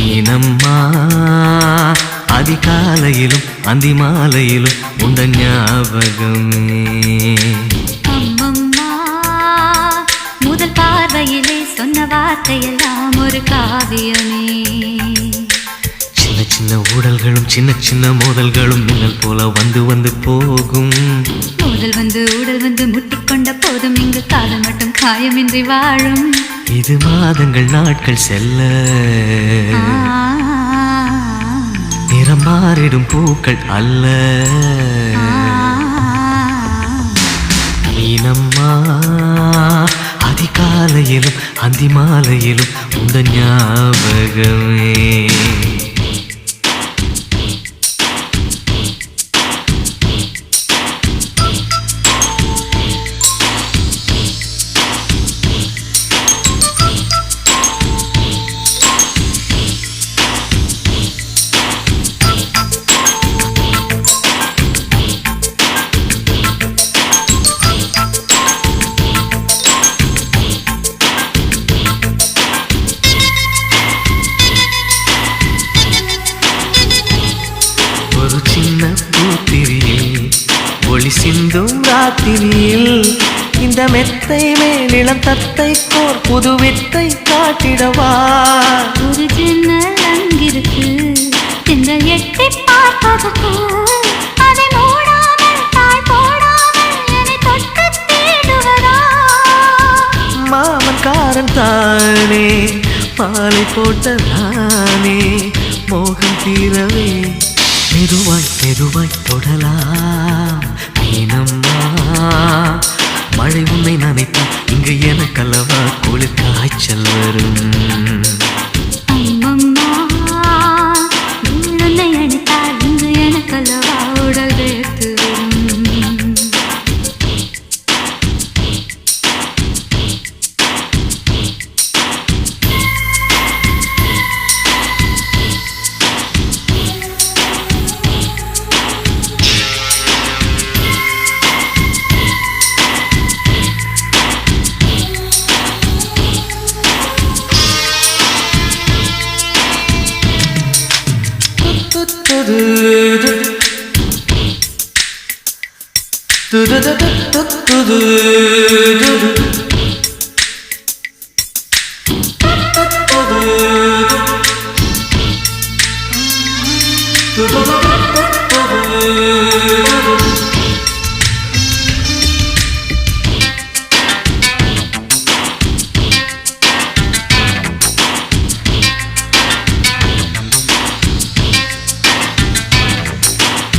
மீனம்மா அதிகாலையிலும் அந்தி மாலையிலும் உண்ட ஞாபகமே. அம்மம்மா முதல் பார்வையிலே சொன்ன வார்த்தையெல்லாம் ஒரு காவியமே. சின்ன சின்ன ஊடல்களும் சின்ன சின்ன மோதல்களும் மின்னல் போல வந்து வந்து போகும். மோதல் வந்து ஊடல் வந்து முட்டிக்கொண்ட போதும் இங்கு காதல் மட்டும் காயமின்றி வாழும். இது மாதங்கள் நாட்கள் செல்ல நிறம் மாறிடும் பூக்கள் அல்ல. மீனம்மா அதிகாலையிலும் அந்தி மாலையிலும் உந்த ஞாபகமே. ஒரு சின்ன பூத்திரியில் ஒளி சிந்தும் ராத்திரியில் இந்த மெத்தை மேலிளம் தத்தை கோர் புது வித்தை காட்டிடவா. ஒரு ஜன்னல் அங்கிருக்கு இந்த எட்டி பார்ப்பதற்கு, அதை மூடாமல் தாய் போடாமல் என்னை தொட்டு தேடுவதா. மாமன்காரன் தானே மாலை போட்ட நானே மோகம் தீரவே மெதுவாய் மெதுவாய் தொடலாம். மீனம்மா மழை உன்னை நினைத்தால் இங்கு எனக்கல்லவா குளிர் காய்ச்சல் வரும். அம்மம்மா உன்னை அணைத்தால் இங்கு எனக்கல்லவா உடல் வேர்த்து வரும்.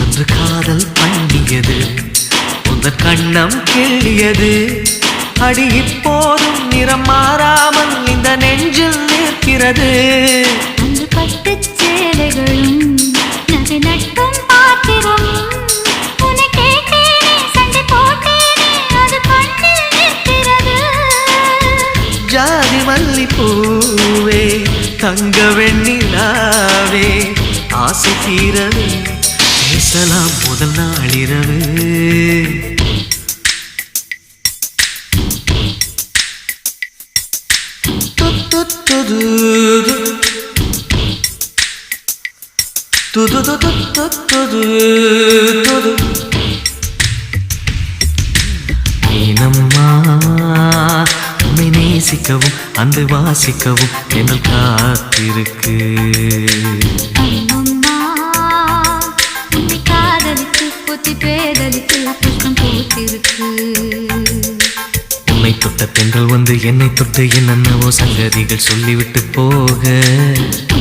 அன்று காதல் பண்ணியது உங்கள் கண்ணம் கிள்ளியது. அடி இப்போதும் நிறம் மாறாமல் இந்த நெஞ்சில் நிற்கிறது. அன்று பட்டுச் சேலைகளும் நகை நட்டும் பாத்திரம் உன்னை கேட்டேனே சண்டை போட்டேனே அது கண்ணில் நிற்கிறது. ஜாதி மல்லி பூவே தங்க வெண்ணிலாவே ஆசை தீரவே பேசலாம் முதல் நாளிரவு. மீனம்மா உன்னை நேசிக்கவும் அந்த வாசிக்கவும் என்ன காத்திருக்கு. அம்மம்மா உன்னை காதலித்து பொத்தி பேதலித்து புஷ்பம் பூத்திருக்கு. உன்னை தொட்ட பெண்கள் வந்து என்னை தொட்டு என்னென்னவோ சங்கதிகள் சொல்லிவிட்டு போக,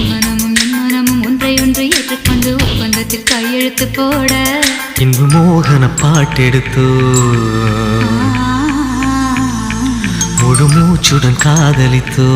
மனமும் என் மனமும் ஒன்றை ஒன்று ஏற்றுக்கொண்டு ஒப்பந்தத்தில் கையெழுத்து போட, இன்பு மோகன பாட்டெடுத்தோ முழு மூச்சுடன் காதலித்தோ.